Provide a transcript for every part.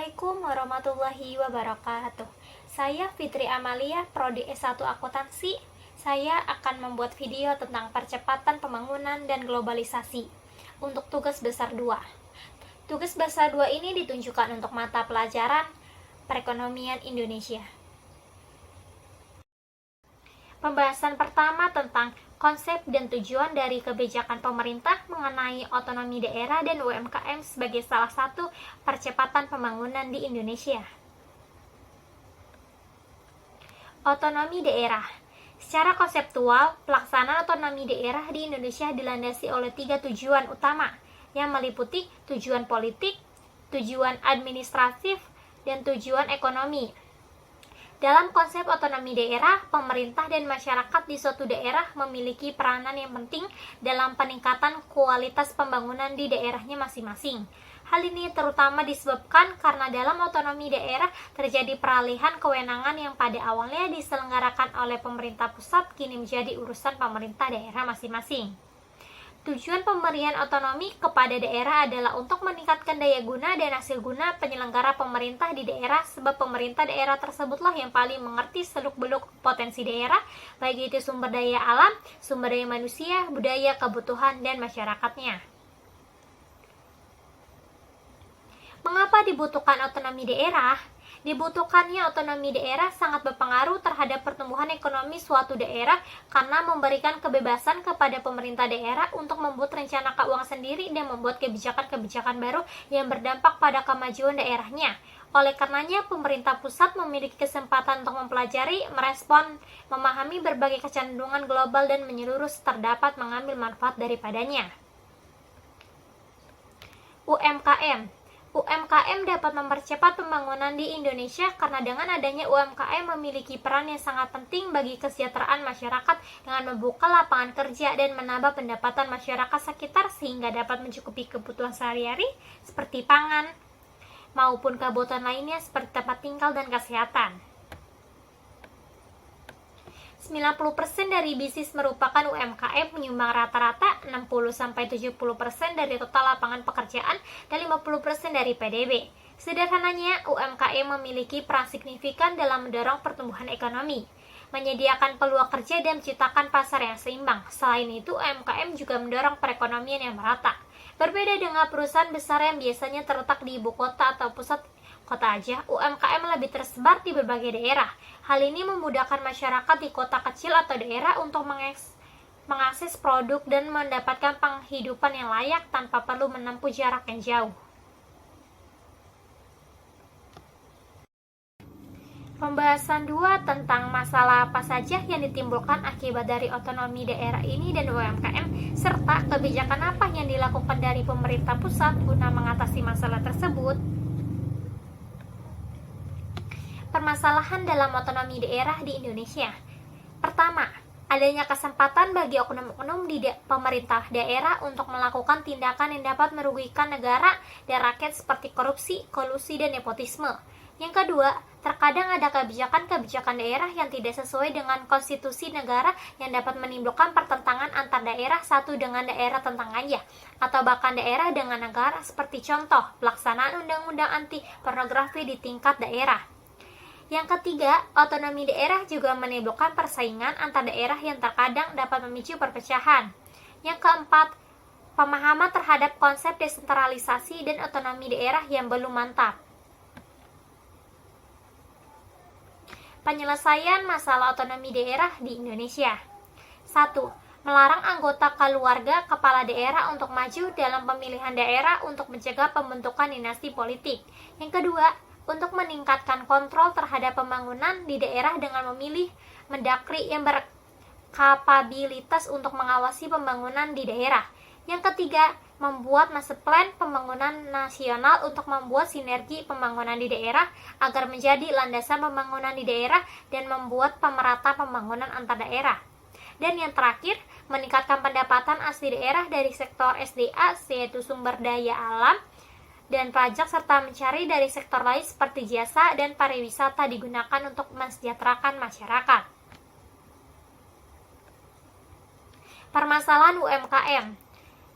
Assalamualaikum warahmatullahi wabarakatuh. Saya Fitri Amalia, Prodi S1 Akuntansi. Saya akan membuat video tentang percepatan pembangunan dan globalisasi untuk tugas besar 2. Tugas besar 2 ini ditunjukkan untuk mata pelajaran perekonomian Indonesia. Pembahasan pertama tentang konsep dan tujuan dari kebijakan pemerintah mengenai otonomi daerah dan UMKM sebagai salah satu percepatan pembangunan di Indonesia. Otonomi daerah. Secara konseptual, pelaksanaan otonomi daerah di Indonesia dilandasi oleh 3 tujuan utama yang meliputi tujuan politik, tujuan administratif, dan tujuan ekonomi. Dalam konsep otonomi daerah, pemerintah dan masyarakat di suatu daerah memiliki peranan yang penting dalam peningkatan kualitas pembangunan di daerahnya masing-masing. Hal ini terutama disebabkan karena dalam otonomi daerah terjadi peralihan kewenangan yang pada awalnya diselenggarakan oleh pemerintah pusat kini menjadi urusan pemerintah daerah masing-masing. Tujuan pemberian otonomi kepada daerah adalah untuk meningkatkan daya guna dan hasil guna penyelenggara pemerintah di daerah, sebab pemerintah daerah tersebutlah yang paling mengerti seluk-beluk potensi daerah, baik itu sumber daya alam, sumber daya manusia, budaya, kebutuhan, dan masyarakatnya. Mengapa dibutuhkan otonomi daerah? Dibutuhkannya otonomi daerah sangat berpengaruh terhadap pertumbuhan ekonomi suatu daerah karena memberikan kebebasan kepada pemerintah daerah untuk membuat rencana keuangan sendiri dan membuat kebijakan-kebijakan baru yang berdampak pada kemajuan daerahnya. Oleh karenanya, pemerintah pusat memiliki kesempatan untuk mempelajari, merespon, memahami berbagai kecenderungan global dan menyeluruh terdapat mengambil manfaat daripadanya. UMKM dapat mempercepat pembangunan di Indonesia karena dengan adanya UMKM memiliki peran yang sangat penting bagi kesejahteraan masyarakat dengan membuka lapangan kerja dan menambah pendapatan masyarakat sekitar sehingga dapat mencukupi kebutuhan sehari-hari seperti pangan maupun kebutuhan lainnya seperti tempat tinggal dan kesehatan. 90% dari bisnis merupakan UMKM, menyumbang rata-rata 60-70% dari total lapangan pekerjaan dan 50% dari PDB. Sederhananya, UMKM memiliki peran signifikan dalam mendorong pertumbuhan ekonomi, menyediakan peluang kerja dan menciptakan pasar yang seimbang. Selain itu, UMKM juga mendorong perekonomian yang merata. Berbeda dengan perusahaan besar yang biasanya terletak di ibu kota atau pusat kota aja, UMKM lebih tersebar di berbagai daerah. Hal ini memudahkan masyarakat di kota kecil atau daerah untuk mengakses produk dan mendapatkan penghidupan yang layak tanpa perlu menempuh jarak yang jauh. Pembahasan 2 tentang masalah apa saja yang ditimbulkan akibat dari otonomi daerah ini dan UMKM, serta kebijakan apa yang dilakukan dari pemerintah pusat guna mengatasi masalah tersebut. Permasalahan dalam otonomi daerah di Indonesia. Pertama, adanya kesempatan bagi oknum-oknum di pemerintah daerah untuk melakukan tindakan yang dapat merugikan negara dan rakyat seperti korupsi, kolusi, dan nepotisme. Yang kedua, terkadang ada kebijakan-kebijakan daerah yang tidak sesuai dengan konstitusi negara yang dapat menimbulkan pertentangan antar daerah satu dengan daerah tetangga atau bahkan daerah dengan negara, seperti contoh pelaksanaan undang-undang anti pornografi di tingkat daerah. Yang ketiga, otonomi daerah juga menimbulkan persaingan antar daerah yang terkadang dapat memicu perpecahan. Yang keempat, pemahaman terhadap konsep desentralisasi dan otonomi daerah yang belum mantap. Penyelesaian masalah otonomi daerah di Indonesia. 1. Melarang anggota keluarga kepala daerah untuk maju dalam pemilihan daerah untuk mencegah pembentukan dinasti politik. Yang kedua, untuk meningkatkan kontrol terhadap pembangunan di daerah dengan memilih mendagri yang berkapabilitas untuk mengawasi pembangunan di daerah. Yang ketiga, membuat master plan pembangunan nasional untuk membuat sinergi pembangunan di daerah agar menjadi landasan pembangunan di daerah dan membuat pemerataan pembangunan antar daerah. Dan yang terakhir, meningkatkan pendapatan asli daerah dari sektor SDA, yaitu sumber daya alam, dan pajak serta mencari dari sektor lain seperti jasa dan pariwisata digunakan untuk mensejahterakan masyarakat. Permasalahan UMKM.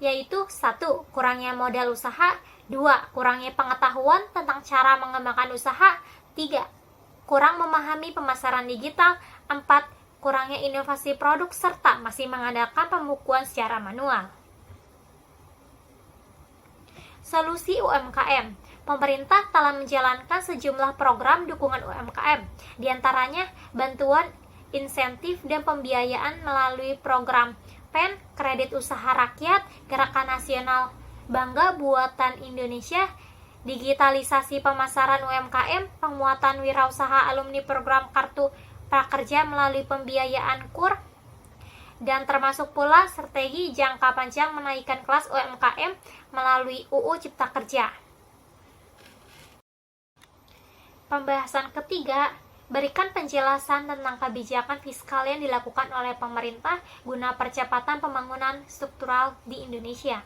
yaitu 1. Kurangnya modal usaha, 2. Kurangnya pengetahuan tentang cara mengembangkan usaha, 3. Kurang memahami pemasaran digital, 4. Kurangnya inovasi produk serta masih mengandalkan pembukuan secara manual. Solusi UMKM. Pemerintah telah menjalankan sejumlah program dukungan UMKM, diantaranya bantuan, insentif, dan pembiayaan melalui program PEN, Kredit Usaha Rakyat, Gerakan Nasional Bangga Buatan Indonesia, digitalisasi pemasaran UMKM, penguatan wirausaha alumni program Kartu Prakerja melalui pembiayaan KUR, dan termasuk pula strategi jangka panjang menaikkan kelas UMKM melalui UU Cipta Kerja. Pembahasan ketiga, berikan penjelasan tentang kebijakan fiskal yang dilakukan oleh pemerintah guna percepatan pembangunan struktural di Indonesia.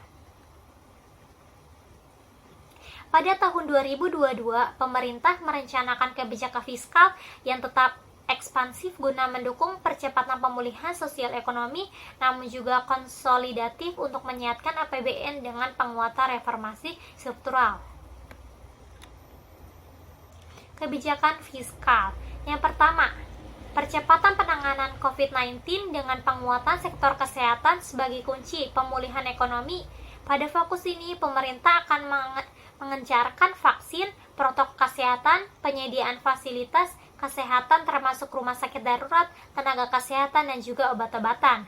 Pada tahun 2022, pemerintah merencanakan kebijakan fiskal yang tetap ekspansif guna mendukung percepatan pemulihan sosial ekonomi, namun juga konsolidatif untuk menyehatkan APBN dengan penguatan reformasi struktural. Kebijakan fiskal. Yang pertama, percepatan penanganan COVID-19 dengan penguatan sektor kesehatan sebagai kunci pemulihan ekonomi. Pada fokus ini, pemerintah akan mengencarkan vaksin, protokol kesehatan, penyediaan fasilitas kesehatan termasuk rumah sakit darurat, tenaga kesehatan, dan juga obat-obatan.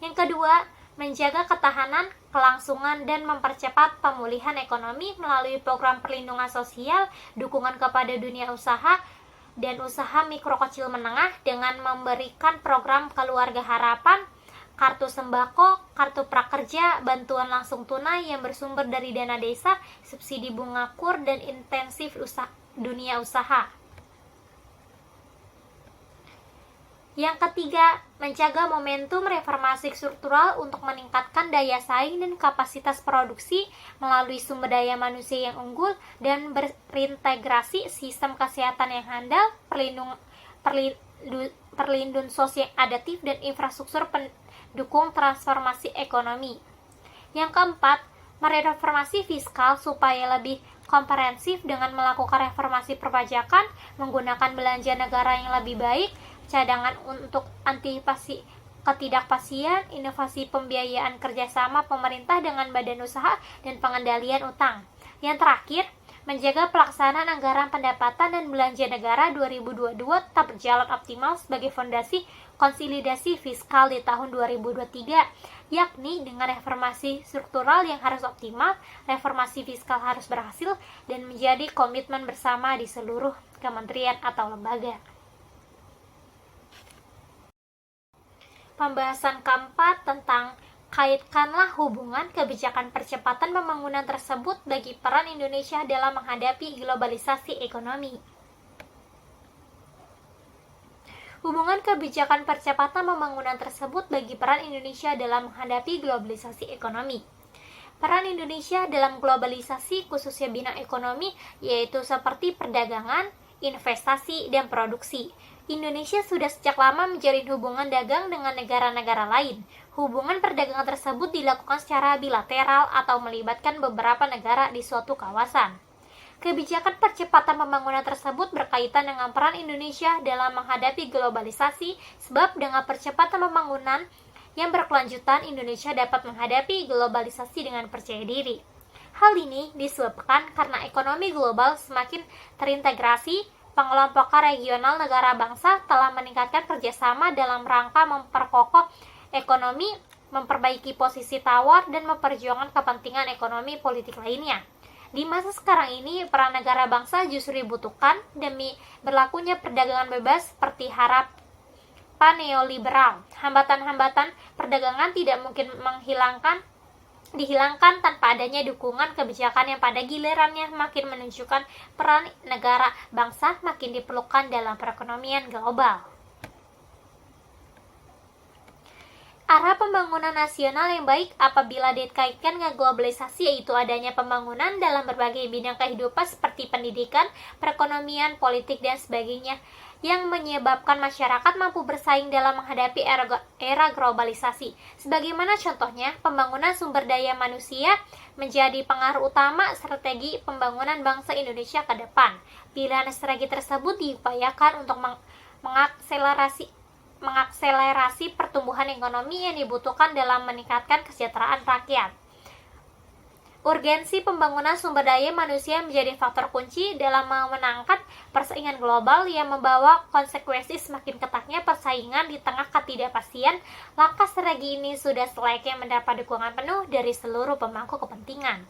Yang kedua, menjaga ketahanan, kelangsungan, dan mempercepat pemulihan ekonomi melalui program perlindungan sosial, dukungan kepada dunia usaha, dan usaha mikro kecil menengah dengan memberikan program Keluarga Harapan, kartu sembako, kartu prakerja, bantuan langsung tunai yang bersumber dari dana desa, subsidi bunga KUR, dan intensif dunia usaha. Yang ketiga, menjaga momentum reformasi struktural untuk meningkatkan daya saing dan kapasitas produksi melalui sumber daya manusia yang unggul dan berintegrasi sistem kesehatan yang handal, perlindungan sosial adaptif, dan infrastruktur pendukung transformasi ekonomi. Yang keempat, mereformasi fiskal supaya lebih komprehensif dengan melakukan reformasi perpajakan, menggunakan belanja negara yang lebih baik, cadangan untuk antisipasi ketidakpastian, inovasi pembiayaan kerjasama pemerintah dengan badan usaha, dan pengendalian utang. Yang terakhir, menjaga pelaksanaan anggaran pendapatan dan belanja negara 2022 tetap berjalan optimal sebagai fondasi konsolidasi fiskal di tahun 2023, yakni dengan reformasi struktural yang harus optimal, reformasi fiskal harus berhasil, dan menjadi komitmen bersama di seluruh kementerian atau lembaga. Pembahasan keempat tentang kaitkanlah hubungan kebijakan percepatan pembangunan tersebut bagi peran Indonesia dalam menghadapi globalisasi ekonomi. Hubungan kebijakan percepatan pembangunan tersebut bagi peran Indonesia dalam menghadapi globalisasi ekonomi. Peran Indonesia dalam globalisasi khususnya bidang ekonomi yaitu seperti perdagangan, investasi, dan produksi. Indonesia sudah sejak lama menjalin hubungan dagang dengan negara-negara lain. Hubungan perdagangan tersebut dilakukan secara bilateral atau melibatkan beberapa negara di suatu kawasan. Kebijakan percepatan pembangunan tersebut berkaitan dengan peran Indonesia dalam menghadapi globalisasi, sebab dengan percepatan pembangunan yang berkelanjutan, Indonesia dapat menghadapi globalisasi dengan percaya diri. Hal ini disebabkan karena ekonomi global semakin terintegrasi. Pengelompokan regional negara bangsa telah meningkatkan kerjasama dalam rangka memperkokoh ekonomi, memperbaiki posisi tawar, dan memperjuangkan kepentingan ekonomi politik lainnya. Di masa sekarang ini, peran negara bangsa justru dibutuhkan demi berlakunya perdagangan bebas seperti harapan neoliberal. Hambatan-hambatan perdagangan tidak mungkin dihilangkan tanpa adanya dukungan kebijakan yang pada gilirannya makin menunjukkan peran negara bangsa makin diperlukan dalam perekonomian global. Arah pembangunan nasional yang baik apabila dikaitkan dengan globalisasi yaitu adanya pembangunan dalam berbagai bidang kehidupan seperti pendidikan, perekonomian, politik, dan sebagainya. yang menyebabkan masyarakat mampu bersaing dalam menghadapi era globalisasi. Sebagaimana contohnya, pembangunan sumber daya manusia menjadi pengaruh utama strategi pembangunan bangsa Indonesia ke depan. Pilihan strategi tersebut diupayakan untuk mengakselerasi pertumbuhan ekonomi yang dibutuhkan dalam meningkatkan kesejahteraan rakyat. Urgensi pembangunan sumber daya manusia menjadi faktor kunci dalam memenangkan persaingan global yang membawa konsekuensi semakin ketatnya persaingan di tengah ketidakpastian. Langkah strategi ini sudah selayaknya mendapat dukungan penuh dari seluruh pemangku kepentingan.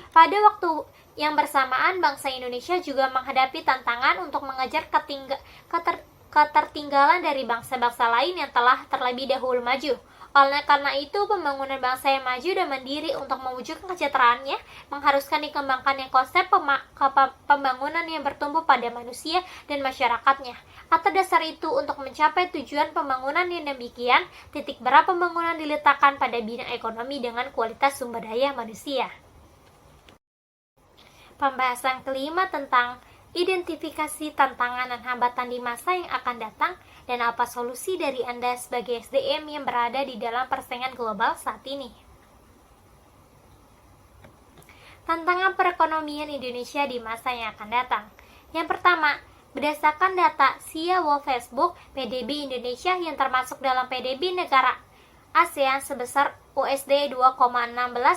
Pada waktu yang bersamaan, bangsa Indonesia juga menghadapi tantangan untuk mengejar ketertinggalan dari bangsa-bangsa lain yang telah terlebih dahulu maju. Oleh karena itu, pembangunan bangsa yang maju dan mandiri untuk mewujudkan kesejahteraannya mengharuskan dikembangkannya konsep pembangunan yang bertumbuh pada manusia dan masyarakatnya. Atas dasar itu, untuk mencapai tujuan pembangunan yang demikian, titik berat pembangunan diletakkan pada bidang ekonomi dengan kualitas sumber daya manusia. Pembahasan kelima tentang identifikasi tantangan dan hambatan di masa yang akan datang dan apa solusi dari Anda sebagai SDM yang berada di dalam persaingan global saat ini. Tantangan perekonomian Indonesia di masa yang akan datang. Yang pertama, berdasarkan data SIA World Facebook, PDB Indonesia yang termasuk dalam PDB negara ASEAN sebesar USD 2,16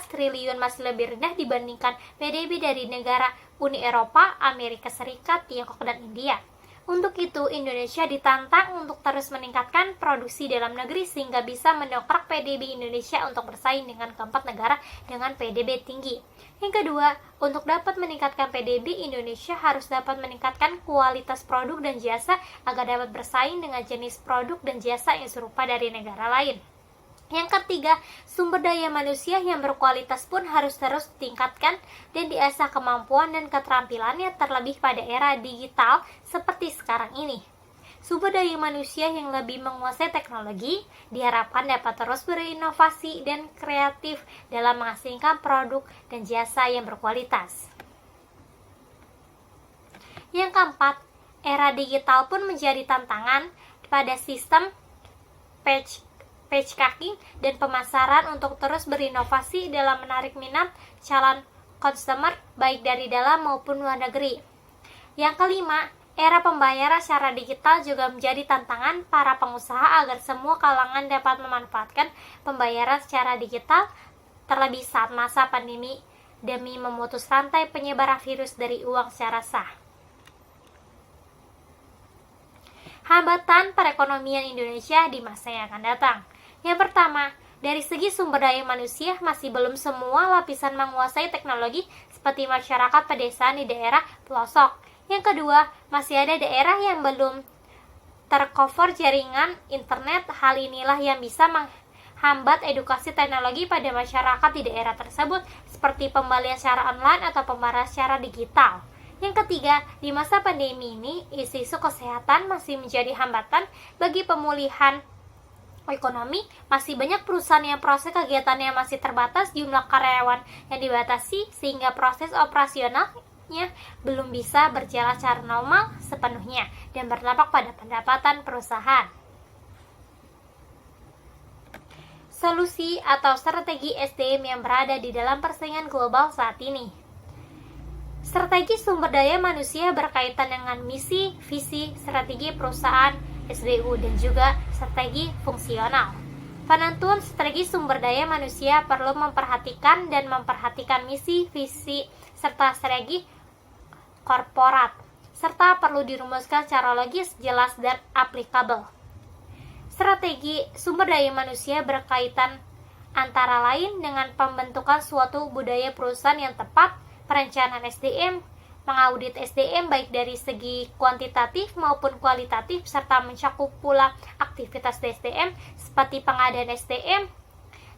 triliun masih lebih rendah dibandingkan PDB dari negara Uni Eropa, Amerika Serikat, Tiongkok, dan India. Untuk itu, Indonesia ditantang untuk terus meningkatkan produksi dalam negeri sehingga bisa mendongkrak PDB Indonesia untuk bersaing dengan keempat negara dengan PDB tinggi. Yang kedua, untuk dapat meningkatkan PDB, Indonesia harus dapat meningkatkan kualitas produk dan jasa agar dapat bersaing dengan jenis produk dan jasa yang serupa dari negara lain. Yang ketiga, sumber daya manusia yang berkualitas pun harus terus ditingkatkan dan diasah kemampuan dan keterampilannya terlebih pada era digital seperti sekarang ini. Sumber daya manusia yang lebih menguasai teknologi diharapkan dapat terus berinovasi dan kreatif dalam menghasilkan produk dan jasa yang berkualitas. Yang keempat, era digital pun menjadi tantangan pada sistem patchmaking dan pemasaran untuk terus berinovasi dalam menarik minat calon konsumer baik dari dalam maupun luar negeri. Yang kelima, era pembayaran secara digital juga menjadi tantangan para pengusaha agar semua kalangan dapat memanfaatkan pembayaran secara digital terlebih saat masa pandemi demi memutus rantai penyebaran virus dari uang secara sah. Hambatan perekonomian Indonesia di masa yang akan datang. Yang pertama, dari segi sumber daya manusia masih belum semua lapisan menguasai teknologi seperti masyarakat pedesaan di daerah pelosok. Yang kedua, masih ada daerah yang belum tercover jaringan internet. Hal inilah yang bisa menghambat edukasi teknologi pada masyarakat di daerah tersebut seperti pembelian secara online atau pembayaran secara digital. Yang ketiga, di masa pandemi ini, isu-isu kesehatan masih menjadi hambatan bagi pemulihan ekonomi. Masih banyak perusahaan yang proses kegiatannya masih terbatas, jumlah karyawan yang dibatasi sehingga proses operasionalnya belum bisa berjalan secara normal sepenuhnya dan berdampak pada pendapatan perusahaan. Solusi atau strategi SDM yang berada di dalam persaingan global saat ini. Strategi sumber daya manusia berkaitan dengan misi, visi, strategi perusahaan, SBU, dan juga strategi fungsional. Penentuan strategi sumber daya manusia perlu memperhatikan misi, visi, serta strategi korporat, serta perlu dirumuskan secara logis, jelas, dan aplikabel. Strategi sumber daya manusia berkaitan antara lain dengan pembentukan suatu budaya perusahaan yang tepat, perencanaan SDM, mengaudit SDM baik dari segi kuantitatif maupun kualitatif, serta mencakup pula aktivitas SDM seperti pengadaan SDM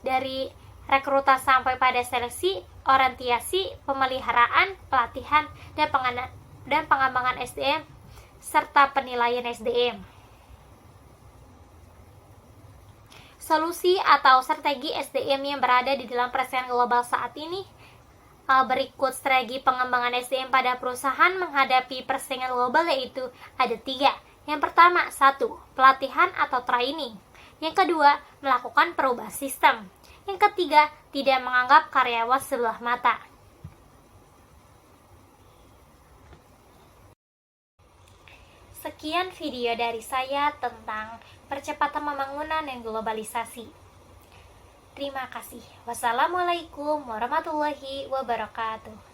dari rekrutan sampai pada seleksi, orientasi, pemeliharaan, pelatihan, dan pengembangan SDM serta penilaian SDM. Solusi atau strategi SDM yang berada di dalam persaingan global saat ini Berikut strategi pengembangan SDM pada perusahaan menghadapi persaingan global, yaitu ada 3. Yang pertama, 1. Pelatihan atau training. Yang kedua, melakukan perubahan sistem. Yang ketiga, tidak menganggap karyawan sebelah mata. Sekian video dari saya tentang percepatan pembangunan dan globalisasi. Terima kasih. Wassalamualaikum warahmatullahi wabarakatuh.